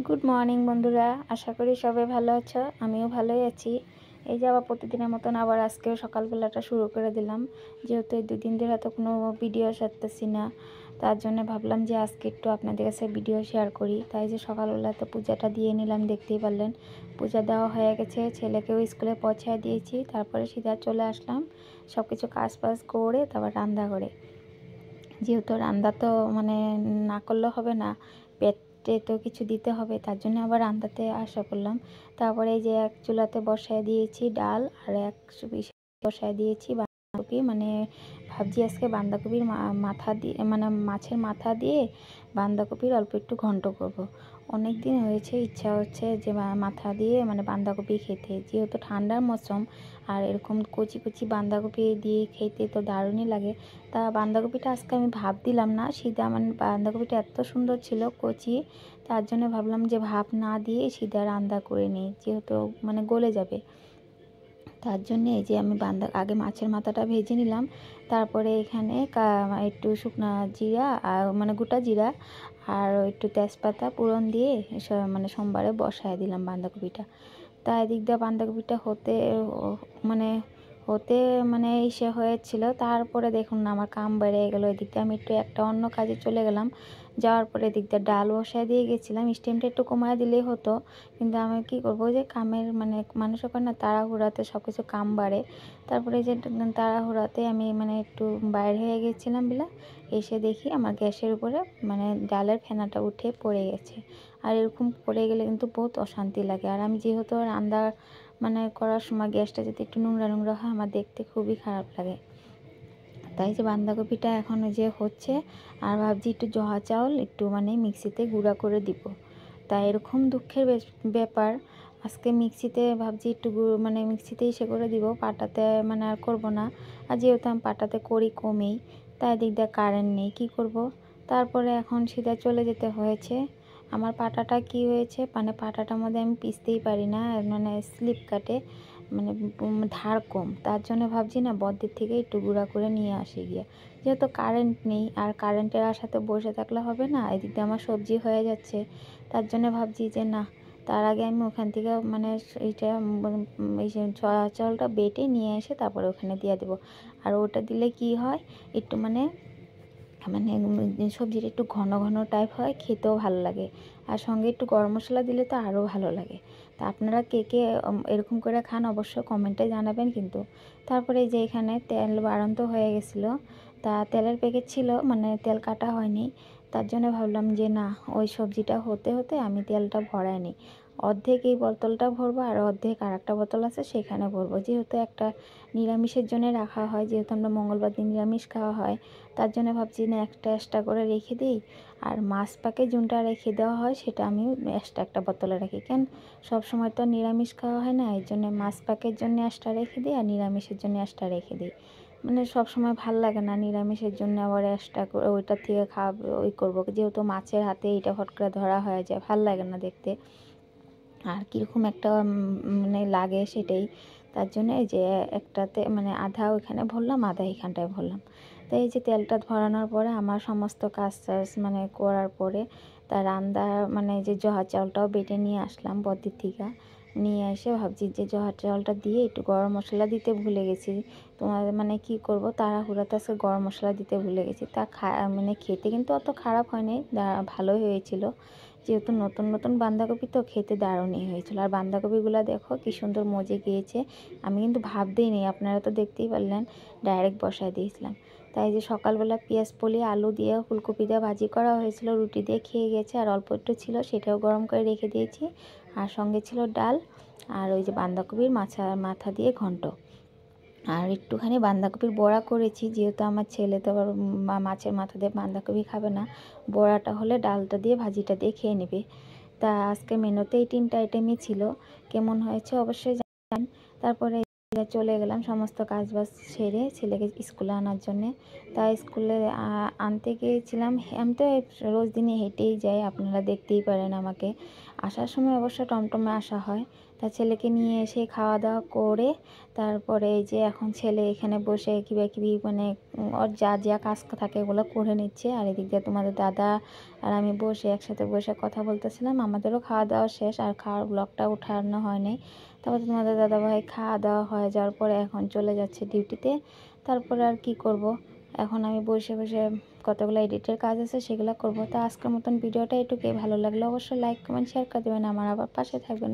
Good morning বন্ধুরা, আশা করি সবাই ভালো আছো। আমিও ভালোই আছি। এই যে আবার প্রতিদিনের মতন আবার আজকেও সকালবেলাটা শুরু করে দিলাম। যেহেতু এই দুদিন ধরে তো কোনো ভিডিও ছাড়তেছি না, তার জন্য ভাবলাম যে আজকে একটু আপনাদের কাছে ভিডিও শেয়ার করি। তাই যে সকালবেলা তো পূজাটা দিয়ে নিলাম, দেখতেই পারলেন। পূজা দেওয়া হয়ে গেছে, ছেলেকেও স্কুলে পৌঁছায় দিয়েছি, তারপরে সিধা চলে আসলাম সব কিছু কাজ বাজ করে, তারপর রান্না করে। যেহেতু রান্না তো না করলে হবে না, পেটে তো কিছু দিতে হবে, তার জন্য আবার রান্নাতে আসা করলাম। তারপরে এই যে এক চুলাতে বসায় দিয়েছি ডাল, আর এক বসায় দিয়েছি বাঁধাকপি। ভাবছি আজকে বাঁধাকপির মাথা দিয়ে মাছের মাথা দিয়ে বাঁধাকপির অল্প একটু ঘন্ট করব। অনেক দিন হয়েছে, ইচ্ছা হচ্ছে যে মাথা দিয়ে বাঁধাকপি খেতে, যেহেতু ঠান্ডার মৌসুম। আর এরকম কচি কচি বাঁধাকপি দিয়ে খেতে তো দারুণই লাগে। তা বাঁধাকপিটা আজকে আমি ভাপ দিলাম না, সিধা বাঁধাকপিটা এত সুন্দর ছিল কচি, তার জন্য ভাবলাম যে ভাপ না দিয়ে সিধা রান্না করে নিই, যেহেতু গলে যাবে। তার জন্য এই যে আমি আগে মাছের মাথাটা ভেজে নিলাম, তারপরে এখানে একটু শুকনা জিরা আর গোটা জিরা আর একটু তেজপাতা পুরন দিয়ে সোমবারে বসায় দিলাম বাঁধাকপিটা। তা এদিক দিয়ে বাঁধাকপিটা হতে মানে হতে ইসে হয়েছিল, তারপরে দেখুন না আমার কাম বেড়ে গেলো। এদিক দিয়ে আমি একটু একটা অন্য কাজে চলে গেলাম, যাওয়ার পরে এদিক দিয়ে ডাল বসায় দিয়ে গেছিলাম। স্টিমটা একটু কমায় দিলেই হতো, কিন্তু আমি কি করবো, যে কামের মানুষের না তাড়াহুড়াতে সব কিছু কাম বাড়ে। তারপরে যে তাড়াহুড়াতে আমি একটু বাইরে হয়ে গেছিলাম বিলা, এসে দেখি আমার গ্যাসের উপরে ডালের ফেনাটা উঠে পড়ে গেছে। আর এরকম পড়ে গেলে কিন্তু বহুত অশান্তি লাগে। আর আমি যেহেতু রান্না করার সময় গ্যাসটা যদি একটু নোংরা নোংরা হয়, আমার দেখতে খুবই খারাপ লাগে। তাই যে বাঁধাকপিটা এখন যে হচ্ছে, আর ভাবছি একটু জহা চাউল একটু মিক্সিতে গুঁড়া করে দিব। তাই এরকম দুঃখের ব্যাপার, আজকে মিক্সিতে ভাবছি একটু মিক্সিতেই সে করে দিব, পাটাতে আর করব না। আর যেহেতু আমি পাটাতে করি কমেই, তাই দিক দিয়ে কারেন্ট নেই, কী করব। তারপরে এখন সিধা চলে যেতে হয়েছে। আমার পাটাটা কি হয়েছে, পাটাটার মধ্যে আমি পিষতেই পারি না, স্লিপ কাটে, ধার কম। তার জন্য ভাবছি না বদ্দির থেকে একটু গুঁড়া করে নিয়ে আসি গিয়ে। যেহেতু কারেন্ট নেই, আর কারেন্টের আশাতে বসে থাকলে হবে না, এদিকে আমার সবজি হয়ে যাচ্ছে। তার জন্য ভাবছি যে না, তার আগে আমি ওখান থেকে এইটা এই চালটা বেটে নিয়ে এসে তারপরে ওখানে দিয়ে দেবো। আর ওটা দিলে কি হয়, একটু সবজিটা একটু ঘন ঘন টাইপ হয়, খেতেও ভালো লাগে। আর সঙ্গে একটু গরম মশলা দিলে তো আরও ভালো লাগে। তা আপনারা কে কে এরকম করে খান অবশ্যই কমেন্টে জানাবেন কিন্তু। তারপরে যে এখানে তেল বাড়ন্ত হয়ে গেছিলো, তা তেলের প্যাকেট ছিল, তেল কাটা হয়নি। তার জন্য ভাবলাম যে না, ওই সবজিটা হতে হতে আমি তেলটা ভরাই নিই। অর্ধেক এই বোতলটা ভরবো, আর অর্ধেক আর একটা বোতল আছে সেখানে ভরবো। যেহেতু একটা নিরামিষের জন্য রাখা হয়, যেহেতু আমরা মঙ্গলবার দিন নিরামিষ খাওয়া হয়, তার জন্য ভাবছি না একটা এক্সট্রা করে রেখে দিই। আর মাছ পাকে জুনটা রেখে দেওয়া হয় সেটা আমি এক্সট্রা একটা বোতলে রাখি, কেন সব সময় তো নিরামিষ খাওয়া হয় না, এই জন্য মাছ পাকের জন্য এক্সট্রা রেখে দিই, আর নিরামিষের জন্য এক্সট্রা রেখে দিই। সব সময় ভাল লাগে না নিরামিষের জন্য আবার এক্সট্রা করে ওইটার থেকে খাওয়াবো, ওই করবো। যেহেতু মাছের হাতে এইটা ফট করে ধরা হয়ে যায়, ভাল লাগে না দেখতে, আর কীরকম একটা লাগে সেটাই। তার জন্য এই যে একটাতে আধা ওইখানে ভরলাম, আধা এইখানটায় ভরলাম। তো এই যে তেলটা ভরানোর পরে আমার সমস্ত কাজ টাজ করার পরে, তা রান্না যে জহা চাউলটাও বেটে নিয়ে আসলাম বদ্দির থেকে। নিয়ে এসে ভাবছি যে জহা চাউলটা দিয়ে একটু গরম মশলা দিতে ভুলে গেছি। তোমার কি করব, তাড়াহুড়াতে আজকে গরম মশলা দিতে ভুলে গেছি। তা খেতে কিন্তু অত খারাপ হয়নি, ভালোই হয়েছিল। যেহেতু নতুন নতুন বাঁধাকপি তো খেতে দারুণই হয়েছিল। আর বাঁধাকপিগুলো দেখো কি সুন্দর মজে গিয়েছে। আমি কিন্তু ভাব দিইনি, আপনারা তো দেখতেই পারলেন, ডাইরেক্ট বসায় দিয়েছিলাম। তাই যে সকালবেলা পেঁয়াজ পলি আলু দিয়ে ফুলকপি দিয়ে ভাজি করা হয়েছিল, রুটি দিয়ে খেয়ে গেছে। আর অল্প একটু ছিল, সেটাও গরম করে রেখে দিয়েছি। আর সঙ্গে ছিল ডাল, আর ওই যে বাঁধাকপির মাথা দিয়ে ঘন্ট। আর একটুখানি বাঁধাকপির বড়া করেছি, যেহেতু আমার ছেলে তো আবার মাছের মাথা দিয়ে বাঁধাকপি খাবে না, বড়াটা হলে ডালটা দিয়ে ভাজিটা দিয়ে খেয়ে নেবে। তা আজকে মেনুতে এই 3টা আইটেমই ছিল। কেমন হয়েছে অবশ্যই জানান। তারপরে চলে গেলাম সমস্ত কাজ বাজ সেরে ছেলেকে স্কুলে আনার জন্যে। তাই স্কুলে আনতে গিয়েছিলাম। আমি তো রোজ দিনই হেঁটেই যাই, আপনারা দেখতেই পারেন আমাকে। আসার সময় অবশ্য টমটমে আসা হয়, তার ছেলেকে নিয়ে এসে খাওয়া দাওয়া করে তারপরে এই যে এখন ছেলে এখানে বসে কিবি মানে ওর যা যা কাজ থাকে ওগুলো করে নিচ্ছে। আর এদিক দিয়ে তোমাদের দাদা আর আমি বসে একসাথে বসে কথা বলতেছিলাম। আমাদেরও খাওয়া দাওয়া শেষ, আর খাওয়ার ব্লগটা উঠানো হয় নাই। তারপর তোমাদের দাদাভাই খাওয়া দাওয়া হয়ে যাওয়ার পরে এখন চলে যাচ্ছে ডিউটিতে। তারপরে আর কি করব, এখন আমি বসে বসে কতগুলো এডিটের কাজ আছে সেগুলো করব। তো আজকের মতন ভিডিওটা এটুকুই। ভালো লাগলে অবশ্যই লাইক কমেন্ট শেয়ার করে দেবেন, আমার আবার পাশে থাকবেন।